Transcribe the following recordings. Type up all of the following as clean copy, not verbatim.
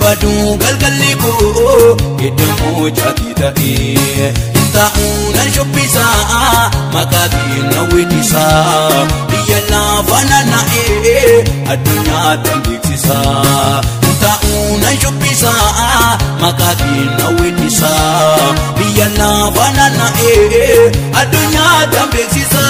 badu galgaliko edamo jati ta'i ta'una shubbisa makati na wedisa yalla fanana adunya tambixisa ta'una shubbisa makati na wedisa yalla fanana adunya tambixisa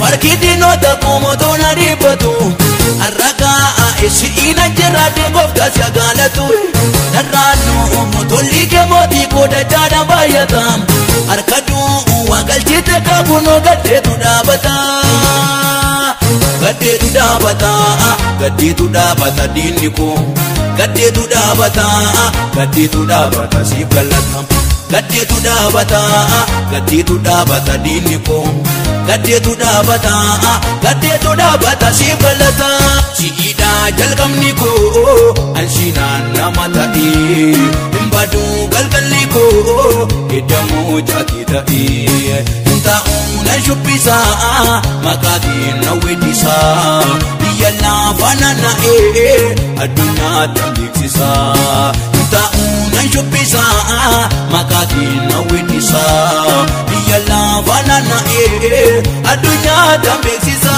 Farkiti nota como dona ribatu arraga isi ina jirade gofta sagalatu narranu motoli ke modi koda jada bayatam arkadu wagalchite kabuno gadde tudabata diniko gadde tudabata sibalatam gadde tudabata diniko gadde tudabata sibalata siida jalgamniko ansina namata'i badu galgaliko edamo jati ta'i ta'una shubbisa makati na wedisa yalla fanana adunya tambixisa ta'una shubbisa makati na wedisa yalla fanana adunya tambixisa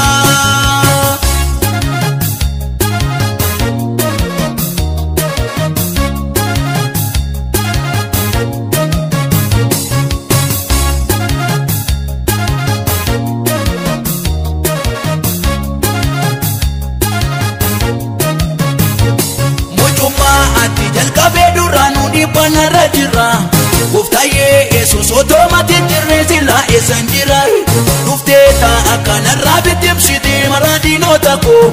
Panarajira Uftaye Yesus otomatik jirresila esanjira Ufteta akana rabitim sidi maradino tako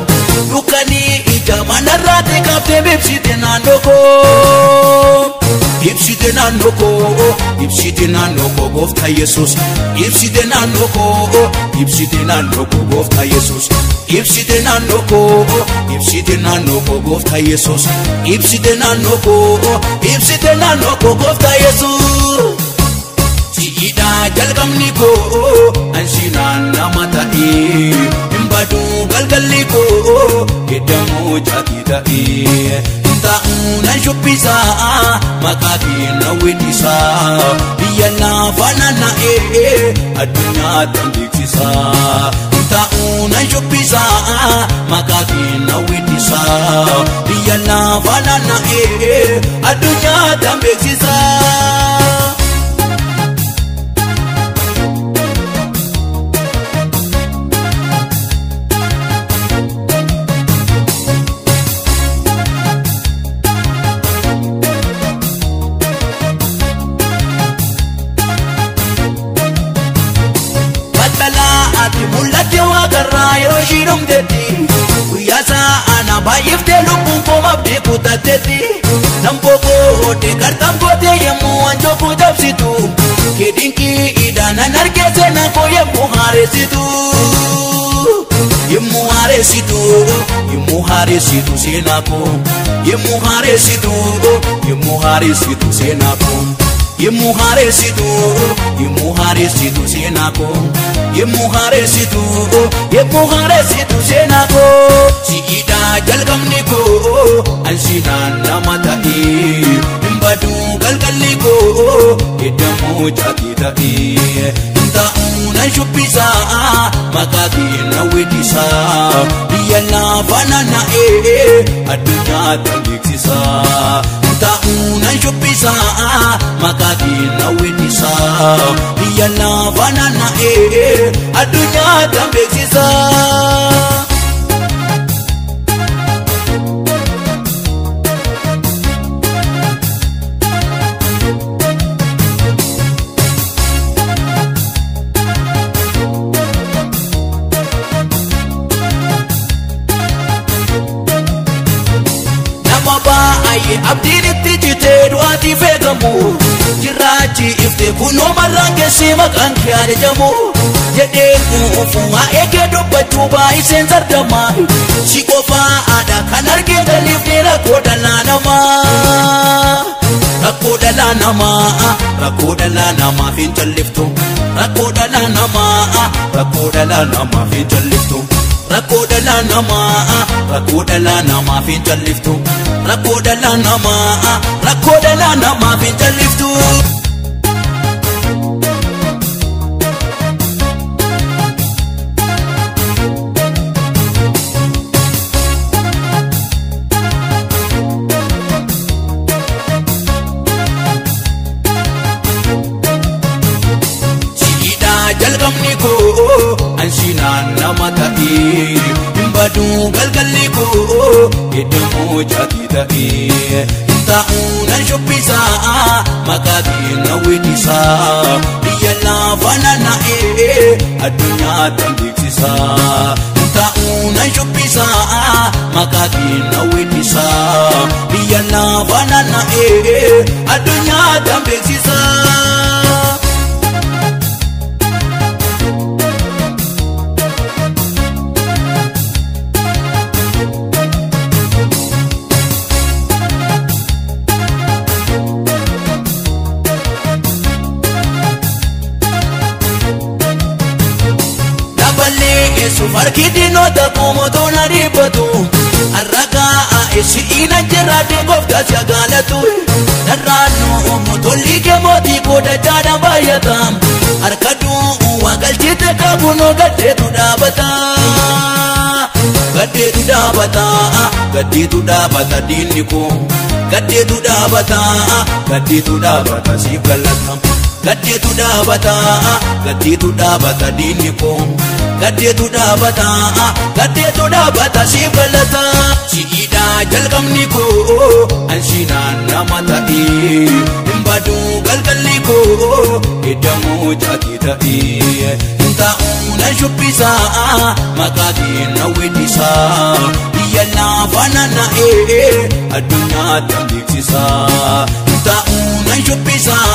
Dukani ijamana rate kapte bipsite nandoko Ipsite nandoko Gofta Yesus Ipsite nandoko Gofta Yesus Ipsite nandoko Gofta Yesus Ipsite nandoko Gofta Yesus Siida jalgamniko ansina namata'i badu galgaliko edamo jati ta'i ta'una shubbisa makati na wedisa yalla fanana adunya tambixisa ta'una shubbisa makati na wedisa yalla fanana adunya tambixisa mulate wagarra yoshirum dedi kuyasa ana bayifte lubun koma bekutatetti nampogo ode kartampo te yemu anjo kujabsitu kedinki idana narkese na ko yemu haresitu senako yemu haresitu senako Yemu haresitu senako Siida jalgamniko ansina namata'i badu galgaliko edamo jati ta'i ta'una shubbisa makati na wedisa yalla fanana adunya tambixisa ta'una shubbisa makati na wedisa yalla fanana adunya tambixisa abdinitti jite du'ati fegamu jiraachi ifte kuno marange sima kan kyaade jamu jedhe ufu ma eke dubbat tu baay'iseen sardama si qofaadha kan argee daliifnee rakkoo dhalaa namaa rakkoo dhalaa namaaf hin calliftu rakkoo dhalaa namaaf hin calliftu rakkoo dhalaa namaaf hin calliftu rakkoo dhalaa namaaf hin calliftu. Jalqabni koo anshinaan nama ta'ee badu galgalli koo eddamoo jaatii ta'ee taa'uun nan shubbisaa maqaatiin na weeddisaa biyya lafa naanna'ee addunyaa tan beeksisaa taa'uun nan shubbisaa maqaatiin na weeddisaa biyya lafa naanna'ee addunyaa tan beeksisaa. Markiti nota como dona ribatu arraga esiina jirade gofta sagalatu darano motoli ke moti koda jada bayatam arkadu wagalchite kabuno gaddetu dabata diniko gaddetu dabata sibalatam gaddetu dabata diniko gaddetu dabata sibalata siida jalqabni koo anshinaan nama ta'ee badu galgalli koo eddamoo jaatii ta'ee taa'uun nan shubbisaa maqaatiin na weeddisaa biyya lafa naanna'ee addunyaa tan beeksisaa taa'uun nan shubbisaa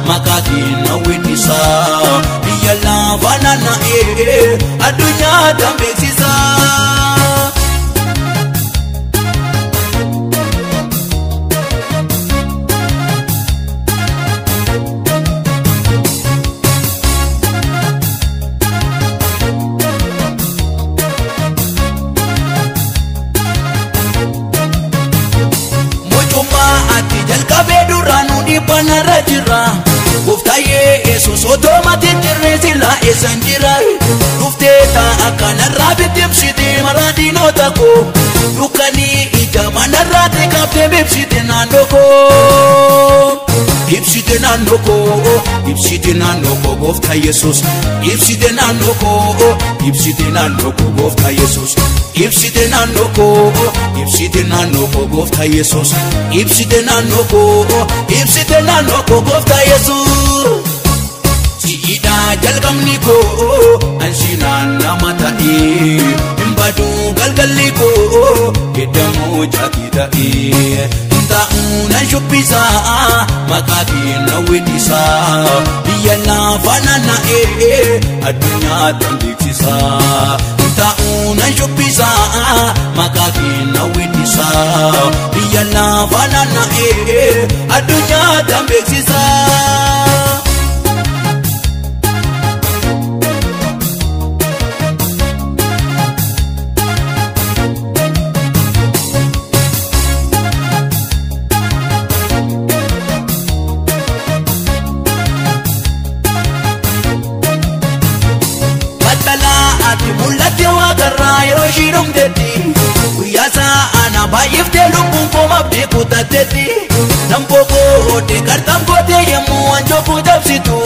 maqaatiin na weeddisaa biyya lafa naanna'ee addunyaa tan beeksisaa. Panara jira, uftaye Yesus otomatik jirresila esanjira. Ufteta akana rabitim siti maradino tako. Dukani ija manarate kapte bipsite nandoko. Ipsite nandoko gofta Yesus. Ipsite nandoko gofta Yesus. Ipsite nandoko gofta Yesus. Ipsite nandoko gofta Yesus. Siida jalqabni koo anshinaan nama ta'ee badu galgalli koo eddamoo jaatii ta'ee taa'uun nan shubbisaa maqaatiin na weeddisaa biyya lafa naanna'ee addunyaa tan beeksisaa taa'uun nan shubbisaa maqaatiin na weeddisaa biyya lafa naanna'ee addunyaa tan beeksisaa. Mul'atti waaqarraa yeroo shiidhum deetti guyyaa sa'aana baay'iftee lubbuun kooma beeku tatteetti nampookoo deeggartaan kootee yemmuu wanjoofuu dabsitu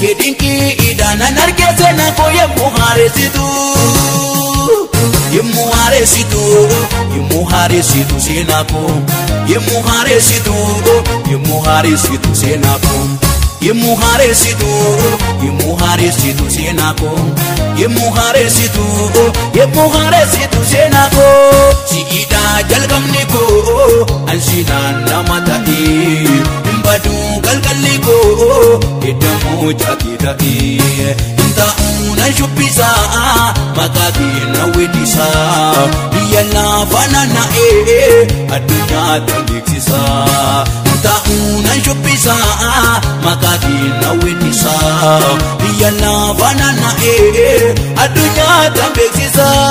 keedinqii idaanan argee seenaa koo yemmuu haareessitu seenaa koo yemmuu haareessitu seenaa koo. Yemmuu haareessitu seenaa koo yemmuu haareessitu seenaa koo siida jalqabni koo anshinaan nama ta'ee badu galgalli koo eddamoo jaatii ta'ee taa'uun nan shubbisaa maqaatiin tambeeksisa ta'uunan shubbisa makaatiin hawwinisa biyya lafa naanna'ee addunyaa tambeeksisa.